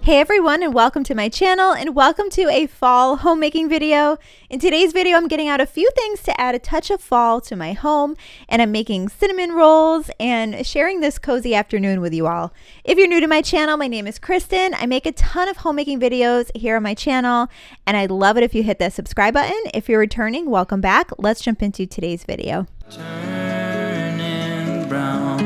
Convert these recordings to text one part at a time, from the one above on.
Hey everyone, and welcome to my channel, and welcome to a fall homemaking video. In today's video, I'm getting out a few things to add a touch of fall to my home, and I'm making cinnamon rolls and sharing this cozy afternoon with you all. If you're new to my channel, my name is Kristen. I make a ton of homemaking videos here on my channel, and I'd love it if you hit that subscribe button. If you're returning, welcome back. Let's jump into today's video. Turning brown,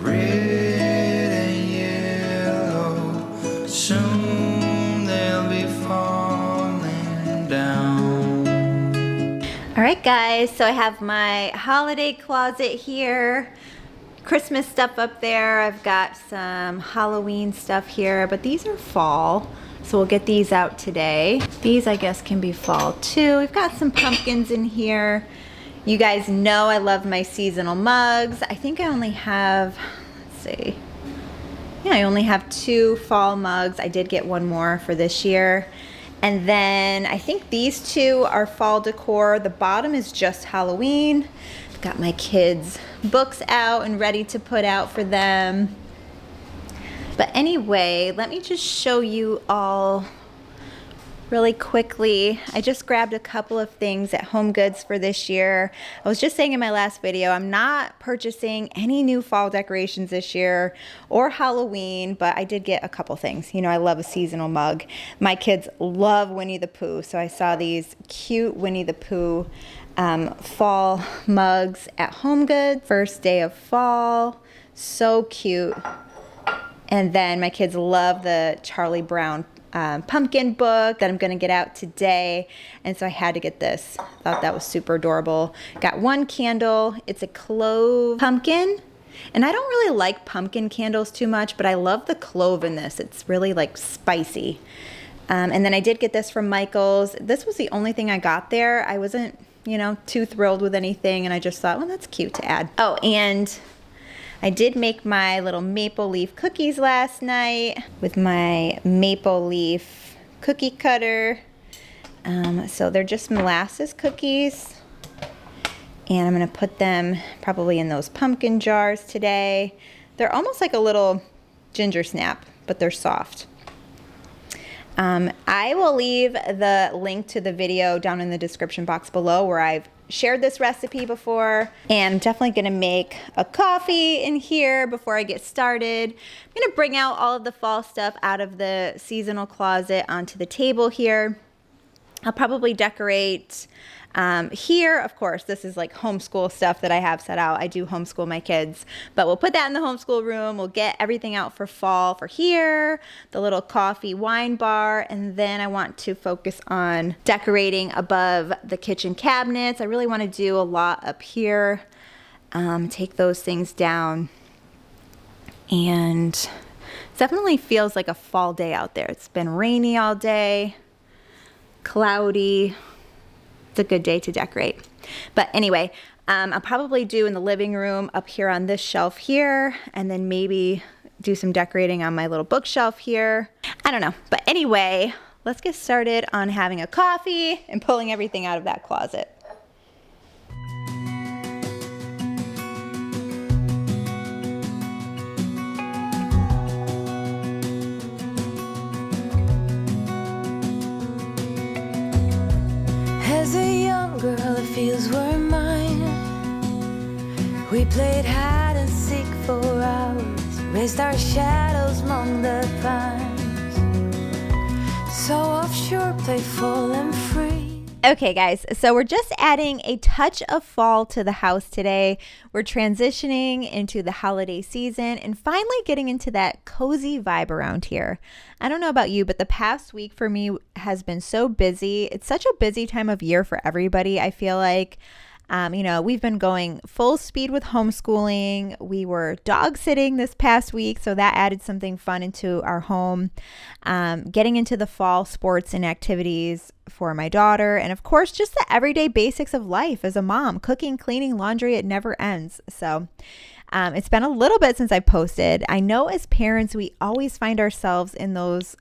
red and yellow, soon they'll be falling down. All right, guys, so I have my holiday closet here. Christmas stuff up there. I've got some Halloween stuff here, but these are fall. So we'll get these out today. These, I guess, can be fall too. We've got some pumpkins in here. You guys know I love my seasonal mugs. I think I only have, let's see. Yeah, I only have 2 fall mugs. I did get one more for this year. And then I think these 2 are fall decor. The bottom is just Halloween. I've got my kids' books out and ready to put out for them. But anyway, let me just show you all really quickly. I just grabbed a couple of things at Home Goods for this year. I was just saying in my last video, I'm not purchasing any new fall decorations this year or Halloween, but I did get a couple things. You know, I love a seasonal mug. My kids love Winnie the Pooh, so I saw these cute Winnie the Pooh fall mugs at Home Goods. First day of fall, so cute. And then my kids love the Charlie Brown pumpkin book that I'm going to get out today. And so I had to get this. Thought that was super adorable. Got one candle. It's a clove pumpkin. And I don't really like pumpkin candles too much, but I love the clove in this. It's really like spicy. And then I did get this from Michael's. This was the only thing I got there. I wasn't, you know, too thrilled with anything. And I just thought, well, that's cute to add. Oh, and I did make my little maple leaf cookies last night with my maple leaf cookie cutter. So they're just molasses cookies. And I'm going to put them probably in those pumpkin jars today. They're almost like a little ginger snap, but they're soft. I will leave the link to the video down in the description box below where I've shared this recipe before, and I'm definitely gonna make a coffee in here before I get started. I'm gonna bring out all of the fall stuff out of the seasonal closet onto the table here. I'll probably decorate here. Of course, this is like homeschool stuff that I have set out. I do homeschool my kids, but we'll put that in the homeschool room. We'll get everything out for fall for here, the little coffee wine bar, and then I want to focus on decorating above the kitchen cabinets. I really want to do a lot up here. Take those things down, and it definitely feels like a fall day out there. It's been rainy all day, cloudy. It's a good day to decorate. But anyway, I'll probably do in the living room up here on this shelf here, and then maybe do some decorating on my little bookshelf here. I don't know. But anyway, let's get started on having a coffee and pulling everything out of that closet. As a young girl, the fields were mine. We played hide and seek for hours, raised our shadows among the pines. So offshore, playful and free. Okay guys, so we're just adding a touch of fall to the house today. We're transitioning into the holiday season and finally getting into that cozy vibe around here. I don't know about you, but the past week for me has been so busy. It's such a busy time of year for everybody. I feel like you know, we've been going full speed with homeschooling. We were dog sitting this past week, so that added something fun into our home. Getting into the fall sports and activities for my daughter, and of course, just the everyday basics of life as a mom. Cooking, cleaning, laundry, it never ends. So it's been a little bit since I posted. I know as parents, we always find ourselves in those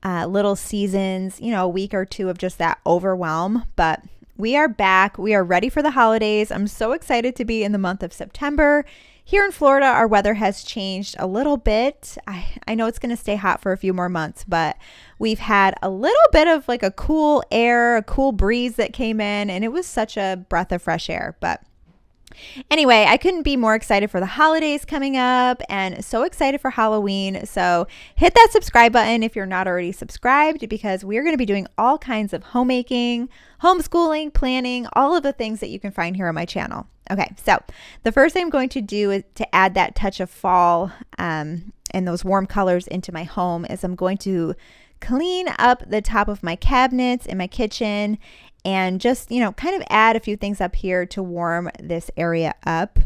little seasons, you know, a week or two of just that overwhelm, but we are back. We are ready for the holidays. I'm so excited to be in the month of September Here in Florida, our weather has changed a little bit. I know it's going to stay hot for a few more months, but we've had a little bit of like a cool air, a cool breeze that came in, and it was such a breath of fresh air. But anyway, I couldn't be more excited for the holidays coming up and so excited for Halloween. So hit that subscribe button if you're not already subscribed, because we're going to be doing all kinds of homemaking, homeschooling, planning, all of the things that you can find here on my channel. Okay, so the first thing I'm going to do is to add that touch of fall and those warm colors into my home is I'm going to clean up the top of my cabinets in my kitchen and just, kind of add a few things up here to warm this area up.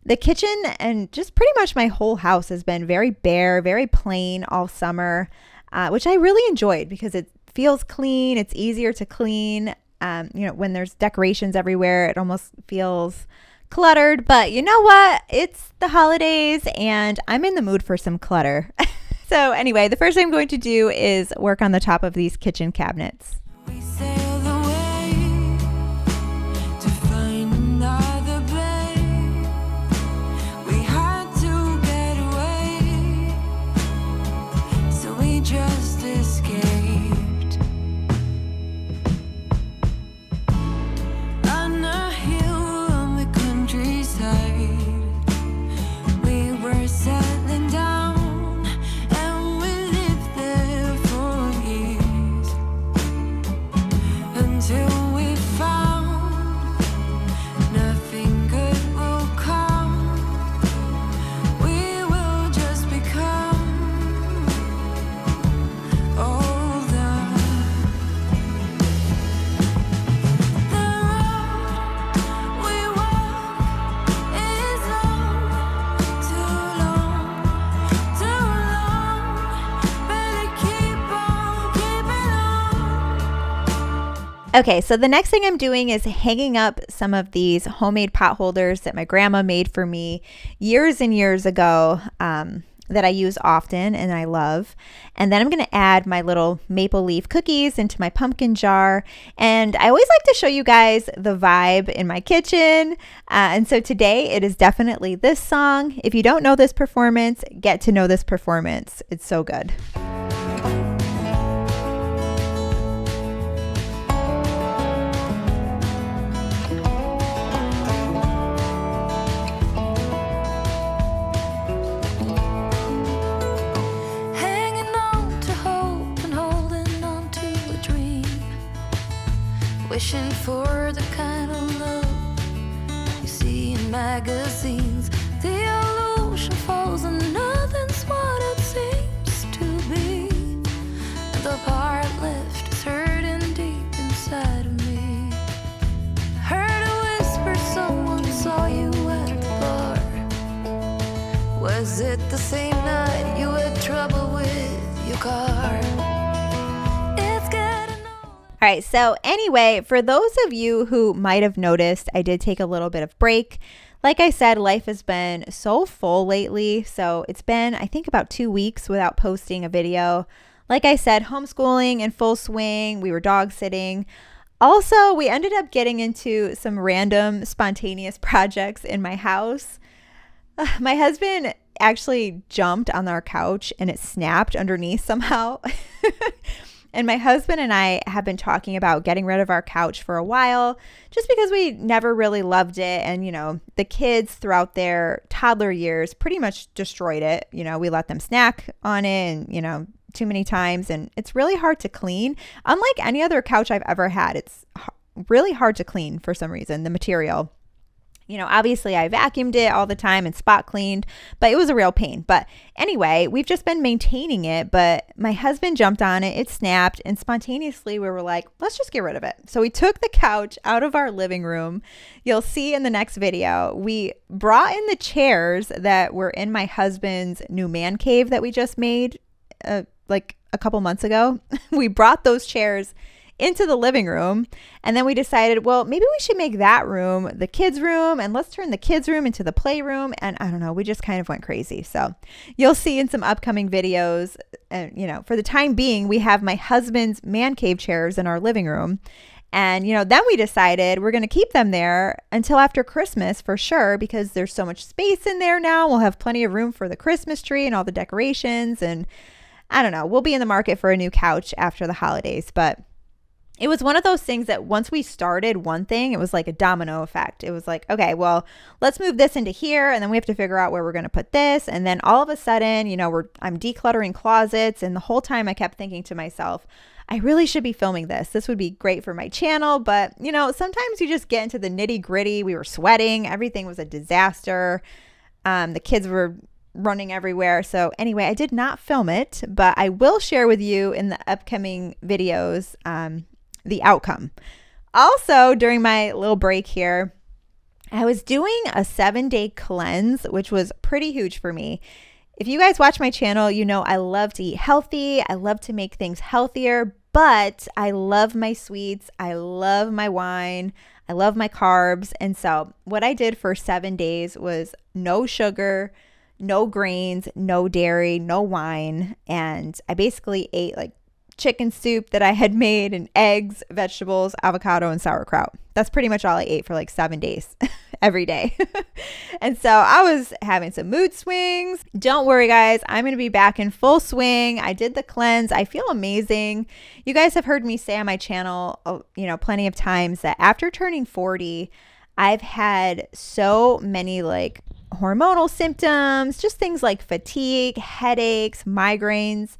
The kitchen and just pretty much my whole house has been very bare, very plain all summer, which I really enjoyed because it feels clean. It's easier to clean. When there's decorations everywhere, it almost feels cluttered. But you know what? It's the holidays and I'm in the mood for some clutter. So anyway, the first thing I'm going to do is work on the top of these kitchen cabinets. We sailed away to find another bay. We had to get away, so we just escaped. On a hill on the countryside, we were settling down, and we lived there for years. Until we found nothing good will come, we will just become older. The road we walk is long, too long, too long. Better keep on keeping on. Okay, so the next thing I'm doing is hanging up some of these homemade pot holders that my grandma made for me years and years ago that I use often and I love. And then I'm going to add my little maple leaf cookies into my pumpkin jar. And I always like to show you guys the vibe in my kitchen. And so today it is definitely this song. If you don't know this performance, get to know this performance. It's so good. Hanging on to hope and holding on to a dream, wishing for the kind of love you see in magazines. The illusion falls and nothing's what it seems to be, and the part left is hurting deep inside of me. Heard a whisper, someone saw you at the bar. Was it the same night you had trouble with your car? It's getting old. All right, so anyway, for those of you who might have noticed, I did take a little bit of break. Like I said, life has been so full lately, so it's been, I think, about 2 weeks without posting a video. Like I said, homeschooling in full swing. We were dog sitting. Also, we ended up getting into some random spontaneous projects in my house. My husband actually jumped on our couch and it snapped underneath somehow. And my husband and I have been talking about getting rid of our couch for a while just because we never really loved it. And, the kids throughout their toddler years pretty much destroyed it. We let them snack on it and, too many times. And it's really hard to clean. Unlike any other couch I've ever had, it's really hard to clean for some reason, the material. Obviously I vacuumed it all the time and spot cleaned, but it was a real pain. But anyway, we've just been maintaining it, but my husband jumped on it, it snapped, and spontaneously we were like, let's just get rid of it. So we took the couch out of our living room. You'll see in the next video, we brought in the chairs that were in my husband's new man cave that we just made like a couple months ago. We brought those chairs into the living room. And then we decided, well, maybe we should make that room the kids' room, and let's turn the kids' room into the playroom. And I don't know, we just kind of went crazy. So you'll see in some upcoming videos, for the time being, we have my husband's man cave chairs in our living room. And, then we decided we're going to keep them there until after Christmas for sure, because there's so much space in there now. We'll have plenty of room for the Christmas tree and all the decorations. And I don't know, we'll be in the market for a new couch after the holidays. But it was one of those things that once we started one thing, it was like a domino effect. It was like, okay, well, let's move this into here. And then we have to figure out where we're going to put this. And then all of a sudden, I'm decluttering closets. And the whole time I kept thinking to myself, I really should be filming this. This would be great for my channel. But, sometimes you just get into the nitty gritty. We were sweating. Everything was a disaster. The kids were running everywhere. So anyway, I did not film it, but I will share with you in the upcoming videos the outcome. Also, during my little break here, I was doing a 7-day cleanse, which was pretty huge for me. If you guys watch my channel, I love to eat healthy. I love to make things healthier, but I love my sweets. I love my wine. I love my carbs. And so what I did for 7 days was no sugar, no grains, no dairy, no wine. And I basically ate like chicken soup that I had made and eggs, vegetables, avocado, and sauerkraut. That's pretty much all I ate for like 7 days every day. And so I was having some mood swings. Don't worry, guys. I'm going to be back in full swing. I did the cleanse. I feel amazing. You guys have heard me say on my channel, plenty of times that after turning 40, I've had so many like hormonal symptoms, just things like fatigue, headaches, migraines,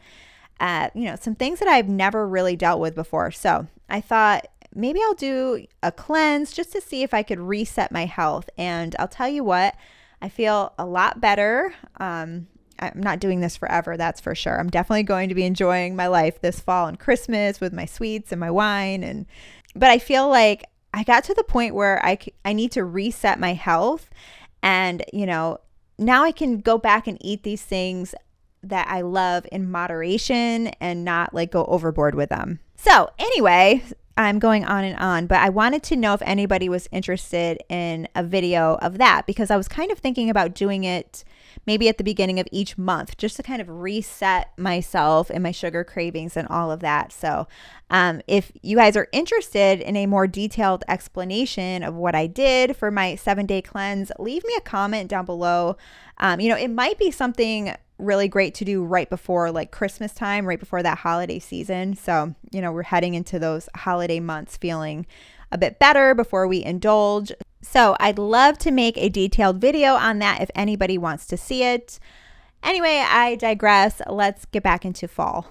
some things that I've never really dealt with before. So I thought maybe I'll do a cleanse just to see if I could reset my health. And I'll tell you what, I feel a lot better. I'm not doing this forever, that's for sure. I'm definitely going to be enjoying my life this fall and Christmas with my sweets and my wine. But I feel like I got to the point where I need to reset my health. And, now I can go back and eat these things that I love in moderation and not like go overboard with them. So anyway, I'm going on, but I wanted to know if anybody was interested in a video of that, because I was kind of thinking about doing it maybe at the beginning of each month, just to kind of reset myself and my sugar cravings and all of that. So if you guys are interested in a more detailed explanation of what I did for my 7-day cleanse, leave me a comment down below. It might be something really great to do right before like Christmas time, right before that holiday season. So, we're heading into those holiday months feeling a bit better before we indulge. So I'd love to make a detailed video on that if anybody wants to see it. Anyway, I digress. Let's get back into fall.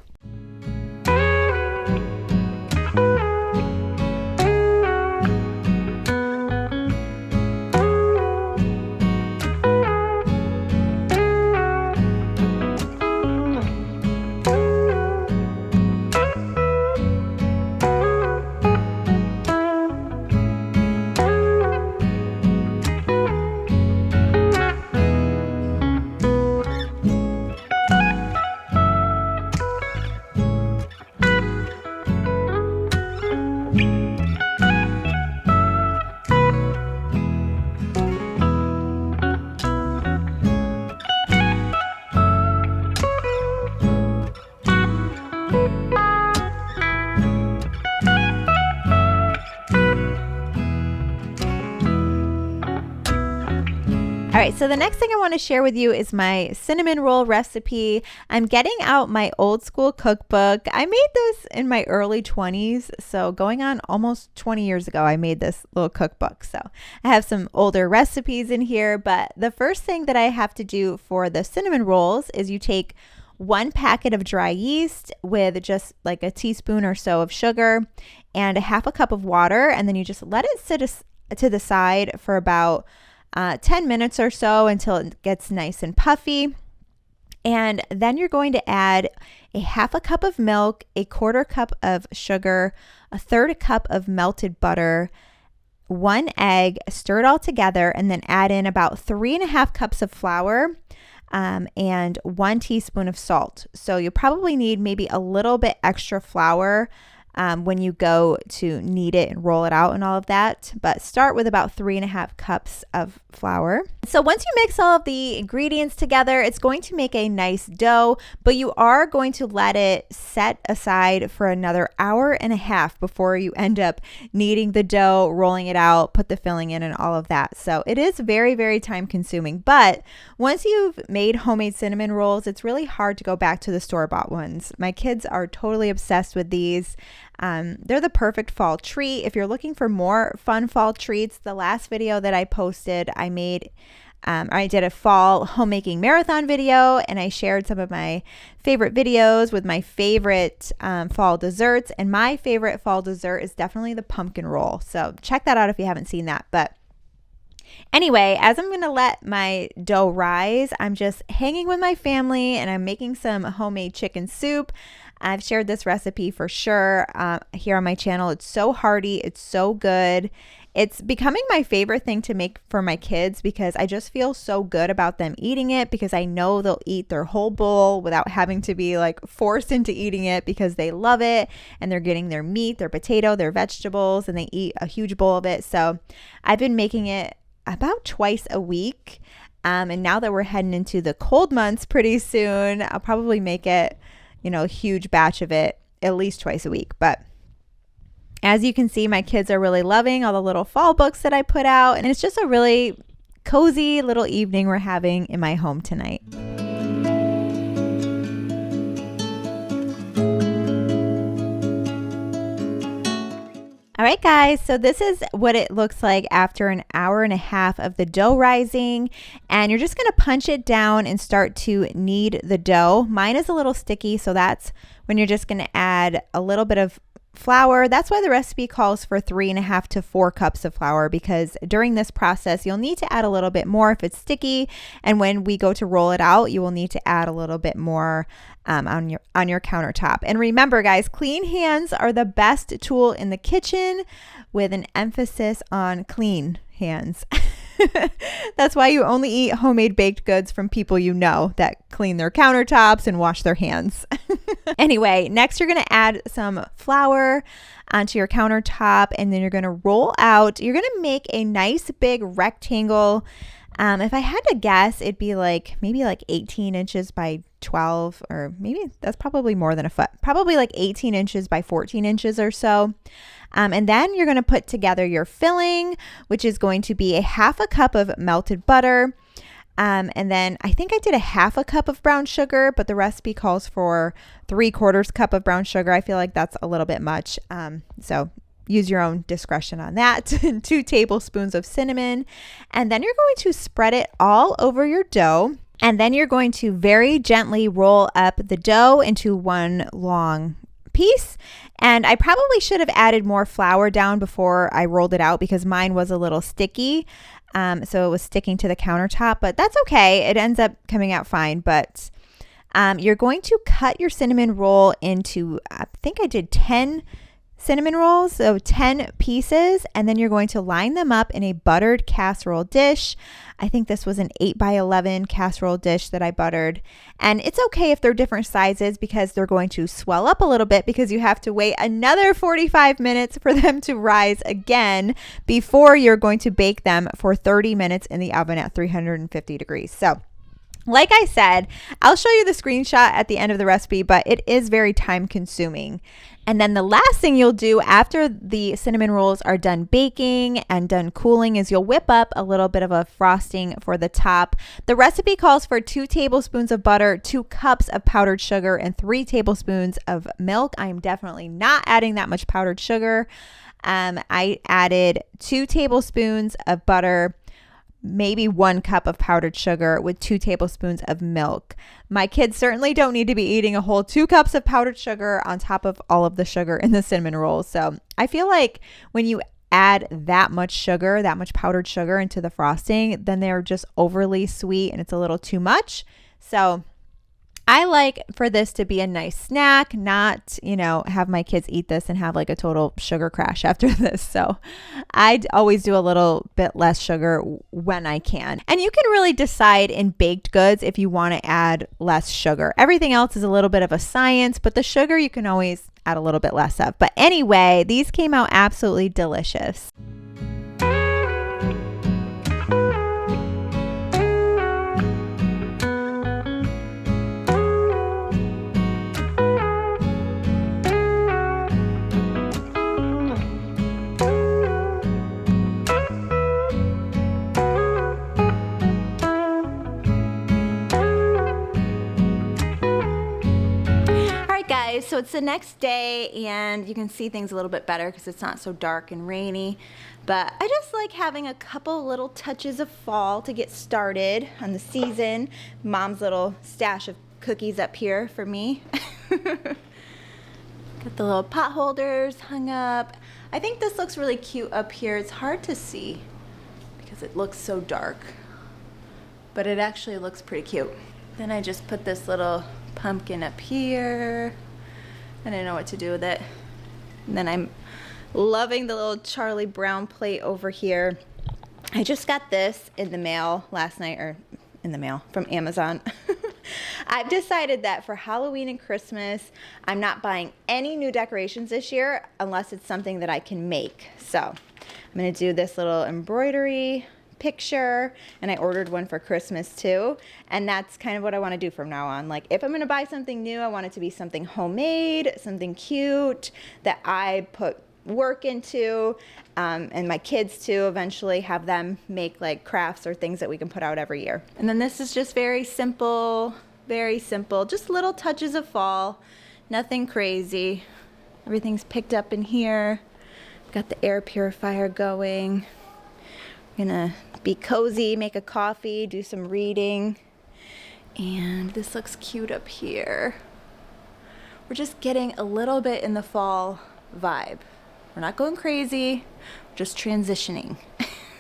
All right, so the next thing I want to share with you is my cinnamon roll recipe. I'm getting out my old school cookbook. I made this in my early 20s, so going on almost 20 years ago, I made this little cookbook. So I have some older recipes in here, but the first thing that I have to do for the cinnamon rolls is you take 1 packet of dry yeast with just like a teaspoon or so of sugar and a 1/2 cup of water, and then you just let it sit to the side for about 10 minutes or so until it gets nice and puffy. And then you're going to add a 1/2 cup of milk, a 1/4 cup of sugar, a 1/3 cup of melted butter, 1 egg, stir it all together, and then add in about 3.5 cups of flour and 1 teaspoon of salt. So you'll probably need maybe a little bit extra flour when you go to knead it and roll it out and all of that. But start with about 3.5 cups of flour. So once you mix all of the ingredients together, it's going to make a nice dough, but you are going to let it set aside for another 1.5 hours before you end up kneading the dough, rolling it out, put the filling in and all of that. So it is very, very time consuming. But once you've made homemade cinnamon rolls, it's really hard to go back to the store-bought ones. My kids are totally obsessed with these. They're the perfect fall treat. If you're looking for more fun fall treats, the last video that I posted, I did a fall homemaking marathon video, and I shared some of my favorite videos with my favorite fall desserts. And my favorite fall dessert is definitely the pumpkin roll. So check that out if you haven't seen that. But anyway, as I'm going to let my dough rise, I'm just hanging with my family and I'm making some homemade chicken soup. I've shared this recipe for sure here on my channel. It's so hearty. It's so good. It's becoming my favorite thing to make for my kids because I just feel so good about them eating it, because I know they'll eat their whole bowl without having to be like forced into eating it, because they love it and they're getting their meat, their potato, their vegetables, and they eat a huge bowl of it. So I've been making it about twice a week. And now that we're heading into the cold months pretty soon, I'll probably make it, a huge batch of it at least twice a week. But as you can see, my kids are really loving all the little fall books that I put out. And it's just a really cozy little evening we're having in my home tonight. All right, guys, so this is what it looks like after 1.5 hours of the dough rising, and you're just going to punch it down and start to knead the dough. Mine is a little sticky, so that's when you're just going to add a little bit of flour. That's why the recipe calls for 3.5 to 4 cups of flour, because during this process you'll need to add a little bit more if it's sticky, and when we go to roll it out you will need to add a little bit more on your countertop. And remember, guys, clean hands are the best tool in the kitchen, with an emphasis on clean hands. That's why you only eat homemade baked goods from people that clean their countertops and wash their hands. Anyway, next you're going to add some flour onto your countertop, and then you're going to roll out. You're going to make a nice big rectangle. If I had to guess, it'd be maybe 18 inches by 12, or maybe that's probably more than a foot, probably 18 inches by 14 inches or so. And then you're going to put together your filling, which is going to be 1/2 cup of melted butter. And then I think I did 1/2 cup of brown sugar, but the recipe calls for 3/4 cup of brown sugar. I feel like that's a little bit much. So use your own discretion on that. 2 tablespoons of cinnamon. And then you're going to spread it all over your dough. And then you're going to very gently roll up the dough into one long piece. And I probably should have added more flour down before I rolled it out, because mine was a little sticky. So it was sticking to the countertop, but that's okay. It ends up coming out fine. But you're going to cut your cinnamon roll into, I think I did 10 cinnamon rolls, so 10 pieces, and then you're going to line them up in a buttered casserole dish. I think this was an 8x11 casserole dish that I buttered. And it's okay if they're different sizes, because they're going to swell up a little bit, because you have to wait another 45 minutes for them to rise again before you're going to bake them for 30 minutes in the oven at 350 degrees. So like I said, I'll show you the screenshot at the end of the recipe, but it is very time consuming. And then the last thing you'll do after the cinnamon rolls are done baking and done cooling is you'll whip up a little bit of a frosting for the top. The recipe calls for 2 tablespoons of butter, 2 cups of powdered sugar, and 3 tablespoons of milk. I'm definitely not adding that much powdered sugar. I added 2 tablespoons of butter, maybe 1 cup of powdered sugar with 2 tablespoons of milk. My kids certainly don't need to be eating a whole 2 cups of powdered sugar on top of all of the sugar in the cinnamon rolls. So I feel like when you add that much sugar, that much powdered sugar into the frosting, then they're just overly sweet and it's a little too much. So I like for this to be a nice snack, not, you know, have my kids eat this and have like a total sugar crash after this. So I'd always do a little bit less sugar when I can. And you can really decide in baked goods if you want to add less sugar. Everything else is a little bit of a science, but the sugar you can always add a little bit less of. But anyway, these came out absolutely delicious. So it's the next day and you can see things a little bit better because it's not so dark and rainy. But I just like having a couple little touches of fall to get started on the season. Mom's little stash of cookies up here for me. Got the little pot holders hung up. I think this looks really cute up here. It's hard to see because it looks so dark, but it actually looks pretty cute. Then I just put this little pumpkin up here. I didn't know what to do with it. And then I'm loving the little Charlie Brown plate over here. I just got this in the mail last night, or in the mail from Amazon. I've decided that for Halloween and Christmas, I'm not buying any new decorations this year unless it's something that I can make. So I'm gonna do this little embroidery picture, and I ordered one for Christmas too, and that's kind of what I want to do from now on. Like if I'm gonna buy something new, I want it to be something homemade, something cute that I put work into, and my kids too, eventually have them make like crafts or things that we can put out every year. And then this is just very simple, just little touches of fall, nothing crazy. Everything's picked up in here. Got the air purifier going. Gonna be cozy, make a coffee, do some reading. And this looks cute up here. We're just getting a little bit in the fall vibe. We're not going crazy, we're just transitioning.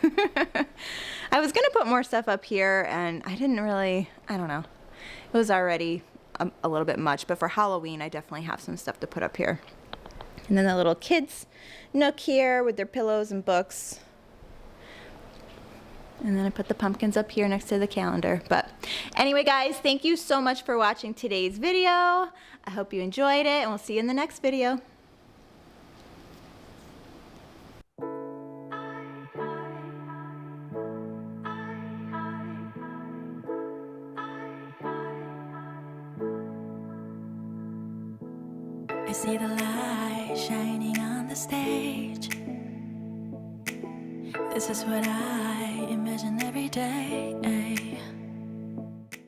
I was gonna put more stuff up here and I didn't really, I don't know. It was already a little bit much, but for Halloween, I definitely have some stuff to put up here. And then the little kids nook here with their pillows and books. And then I put the pumpkins up here next to the calendar. But anyway, guys, thank you so much for watching today's video. I hope you enjoyed it, and we'll see you in the next video. I see the light shining on the stage. This is what I imagine every day.